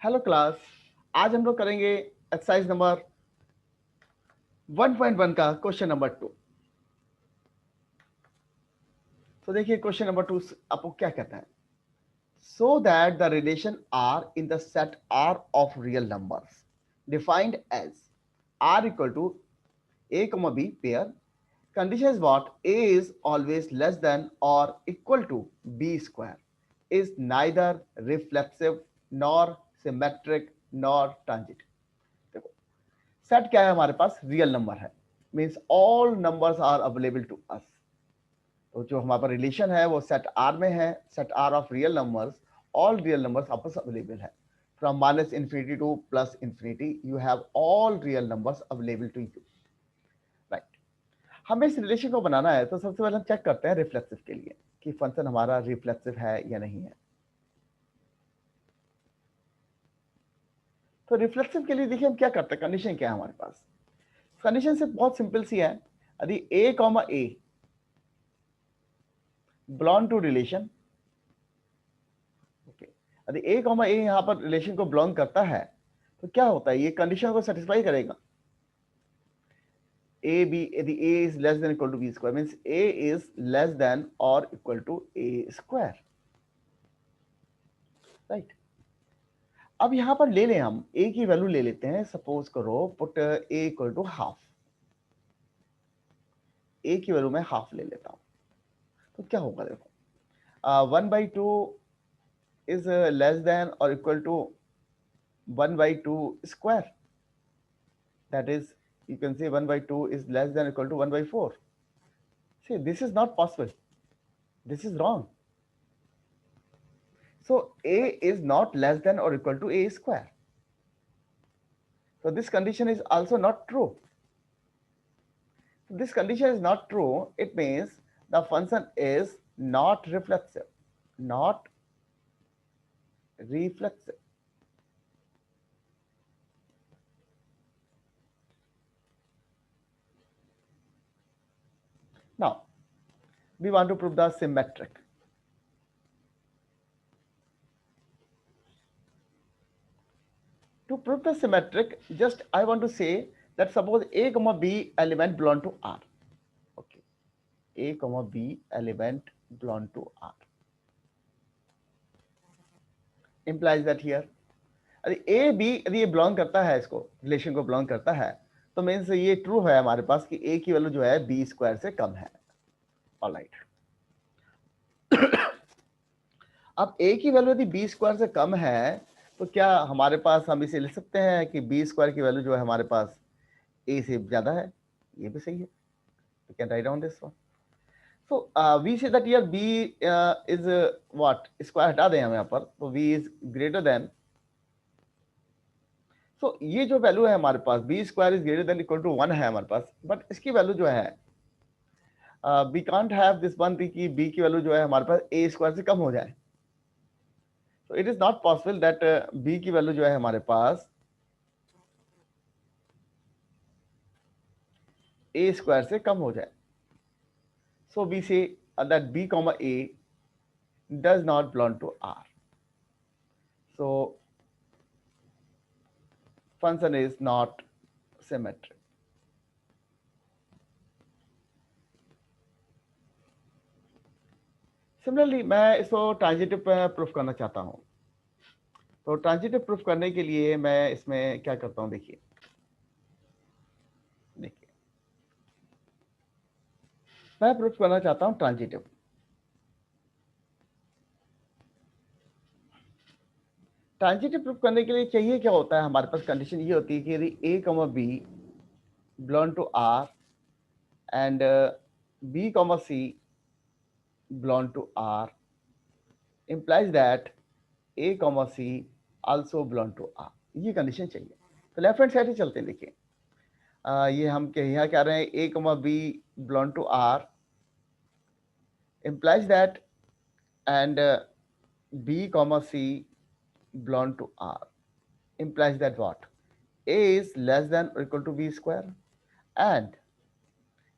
Hello class. आज हम लोग करेंगे एक्सरसाइज नंबर 1.1 का क्वेश्चन नंबर 2। तो देखिए क्वेश्चन नंबर 2 आपको क्या कहता है। So that the relation R in the set R of real numbers defined as R equal to a comma b pair. Condition is what? A is always less than or equal to b square, is neither reflexive nor symmetric nor transitive. देखो set क्या है हमारे पास? Real number है, means all numbers are available to us. तो जो हमारे पास relation है वो सेट आर में है, set R of real numbers. All real numbers आपस अवेलेबल है। From minus infinity to plus infinity you have all real numbers available to you, right. हमें इस रिलेशन को बनाना है तो सबसे पहले हम चेक करते हैं रिफ्लेक्सिव के लिए कि फंक्शन हमारा रिफ्लेक्सिव है या नहीं है। तो रिफ्लेक्सिव के लिए देखिए हम क्या करते हैं, कंडीशन क्या है हमारे पास। कंडीशन से बहुत सिंपल सी है। यदि a comma a belong to relation, okay, यदि a कॉमा a यहाँ पर रिलेशन को बिलोंग करता है तो क्या होता है, ये कंडीशन को सेटिस्फाई करेगा। a b, यदि a is less than equal to b square means a is less than or equal to a square, right. अब यहां पर ले लें हम a की वैल्यू ले लेते हैं। सपोज करो put a equal to half, a की वैल्यू मैं हाफ ले लेता हूं तो क्या होगा देखो, 1/2 is less than or equal to 1/2 square, that is you can say 1/2 is less than or equal to 1/4. See, this is not possible, this is wrong. So a is not less than or equal to a square, so this condition is also not true. This condition is not true, it means the function is not reflexive, not reflexive. Now we want to prove the symmetric. To prove the symmetric, just I want to say that suppose a comma b element belong to R, okay, a comma b element belong to R implies that here यदि A B यदि ये belong करता है, इसको relation को belong करता है तो मीन्स ये ट्रू है हमारे पास कि ए की वैल्यू जो है बी स्क्वायर से कम है। ऑलराइट, अब ए की वैल्यू यदि बी स्क्वायर से कम है तो क्या हमारे पास हम इसे लिख सकते हैं कि बी स्क्वायर की वैल्यू जो है हमारे पास ए से ज्यादा है। ये भी सही है, we can write down this one. So we say that here B is what, square हटा दें हम यहाँ पर, तो we is greater than. So ये जो वैल्यू है हमारे पास B square is greater than equal to 1 है हमारे पास, बट इसकी वैल्यू जो है we can't have this one कि बी की वैल्यू जो है हमारे पास ए स्क्वायर से कम हो जाए। तो it is not possible that B की वैल्यू जो है हमारे पास ए स्क्वायर से कम हो जाए। So we say that B comma A does not belong to R, so function is not symmetric. Similarly मैं इसको ट्रांजिटिव प्रूफ करना चाहता हूं। तो ट्रांजिटिव प्रूफ करने के लिए मैं इसमें क्या करता हूं, देखिए देखिए मैं प्रूफ करना चाहता हूं ट्रांजिटिव। ट्रांजिटिव प्रूफ करने के लिए चाहिए क्या होता है हमारे पास, कंडीशन ये होती है कि यदि a comma b belong to r and b comma c belong to r implies that a comma c also belong to r, ये कंडीशन चाहिए। तो लेफ्ट हैंड साइड ही चलते हैं। देखिए ये हम यहाँ क्या रहे हैं, a comma b belong to r implies that and b comma c belong to r implies that what, a is less than or equal to b square and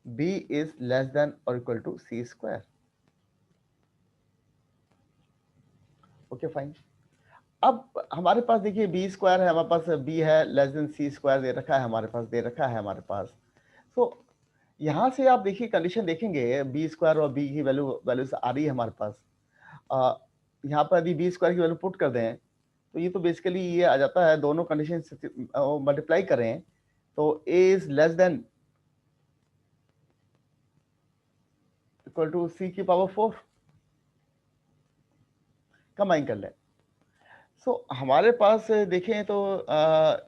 b is less than or equal to c square. Okay, fine. अब हमारे पास देखिए B square है, हमारे पास B है less than सी square दे रखा है हमारे पास, दे रखा है हमारे पास। तो यहाँ से आप देखिए कंडीशन देखेंगे, बी स्क्वायर और बी की वैल्यूज आ रही है हमारे पास। यहाँ पर यदि बी स्क्वायर की वैल्यू पुट कर दें तो ये तो बेसिकली ये आ जाता है, दोनों कंडीशन मल्टीप्लाई करें तो A is less than equal to C की पावर 4, कंबाइन कर लें। सो हमारे पास देखें तो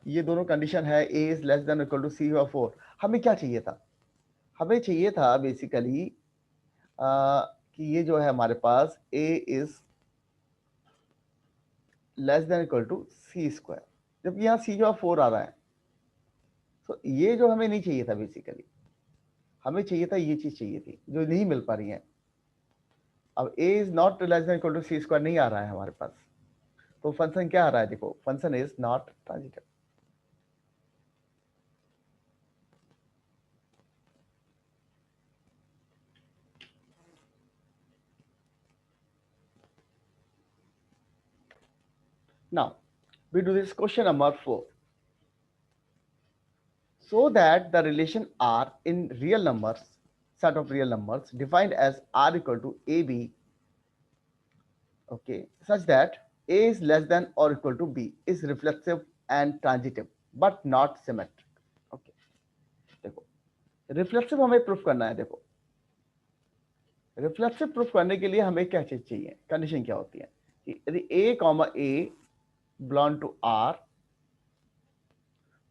ये दोनों कंडीशन है, A is less than equal to C और 4। हमें क्या चाहिए था? हमें चाहिए था बेसिकली कि ये जो है हमारे पास A is less than equal to C square, जबकि यहाँ सी जो है 4 आ रहा है। तो ये जो हमें नहीं चाहिए था बेसिकली, हमें चाहिए था ये चीज चाहिए थी जो नहीं मिल पा रही है। अब A is not less than equal to C square नहीं आ रहा है हमारे पास, तो फंक्शन क्या आ रहा है? देखो function is not transitive. Now, we do this question number 4. So that the relation R in real numbers, set of real numbers defined as R equal to AB, okay, such that A is less than or equal to B is reflexive and transitive but not symmetric. Okay, देखो reflexive हमें proof करना है। देखो reflexive proof करने के लिए हमें क्या चीज चाहिए? कंडीशन क्या होती है कि यदि A comma A belong to R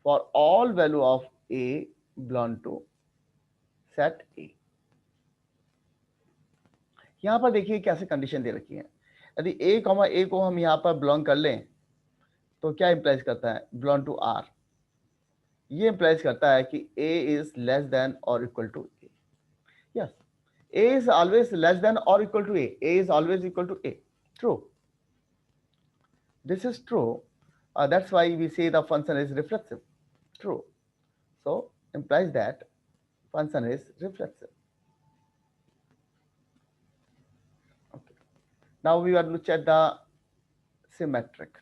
for all value of A belong to set A। यहां पर देखिए कैसे कंडीशन दे रखी है। यदि A कॉमा A को हम यहां पर बिलोंग कर लें तो क्या इंप्लाइज करता है? Belong to R। ये इंप्लाइज करता है कि A इज लेस देन और equal to A। Yes, A is always less than or equal to A. A is always equal to A. True. This is true. That's why we say the function is reflexive. True. So implies that function is reflexive. Okay. Now we are going to check the symmetric.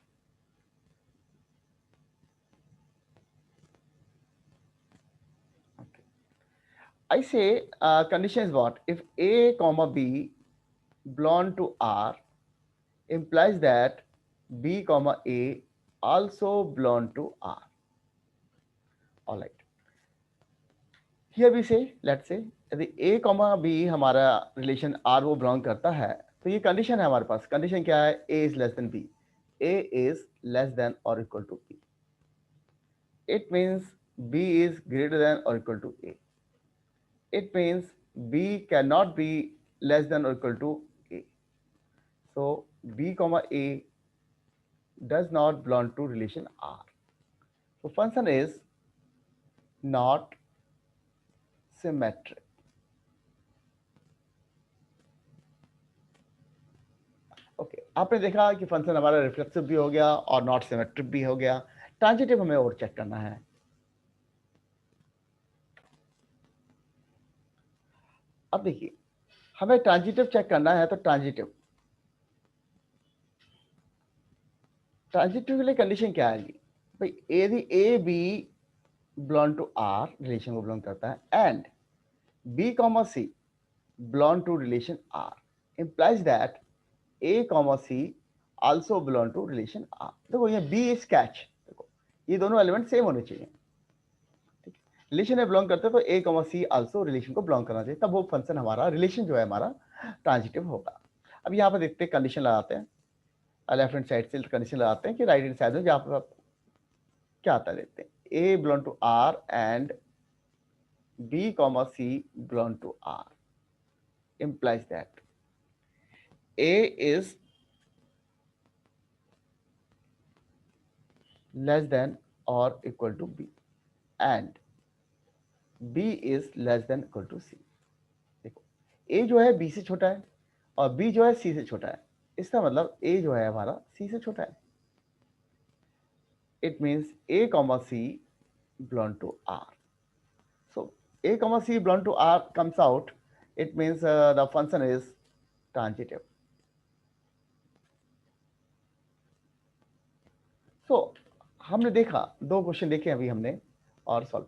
Okay. I say condition is what? If A comma B belong to R, implies that B comma A also belong to R. All right. Here we say, let's say यदि A comma B हमारा relation R वो belong करता है तो ये condition है हमारे पास। Condition क्या है? A is less than B। A is less than और equal to B। It means B is greater than or equal to A। It means B cannot be less than or equal to A। So B comma A does not belong to relation R। So function is not symmetric। Okay आपने देखा कि function हमारा reflexive भी हो गया और not symmetric भी हो गया। ट्रांजिटिव हमें और चेक करना है। अब देखिए हमें ट्रांजिटिव चेक करना है, तो ट्रांजिटिव के लिए कंडीशन क्या आएगी भाई? यदि A B belong to R, relation को बिलोंग करता है, and B comma C belong to relation R, implies that A comma C also belong to relation R. देखो ये बी इज कैच, देखो ये दोनों एलिमेंट सेम होने चाहिए। रिलेशन में बिलोंग करते हैं तो ए कॉमा सी आल्सो रिलेशन को बिलोंग करना चाहिए, तब वो फंक्शन हमारा रिलेशन जो है हमारा ट्रांजिटिव होगा। अब यहाँ पर देखते हैं, कंडीशन लगाते हैं, लेफ्ट हैंड साइड से कंडीशन लगाते हैं कि राइट हैंड साइड में जहाँ पर क्या आता है देखते हैं। A belong to R and B comma C belong to R, implies that A is less than or equal to B and B is less than equal to C। देखो A जो है B से छोटा है और B जो है C से छोटा है, इसका मतलब A जो है हमारा C से छोटा है। It means A comma C belong to R। So A comma C belong to R comes out, it means the function is transitive। सो हमने देखा, दो क्वेश्चन देखे अभी हमने और सॉल्व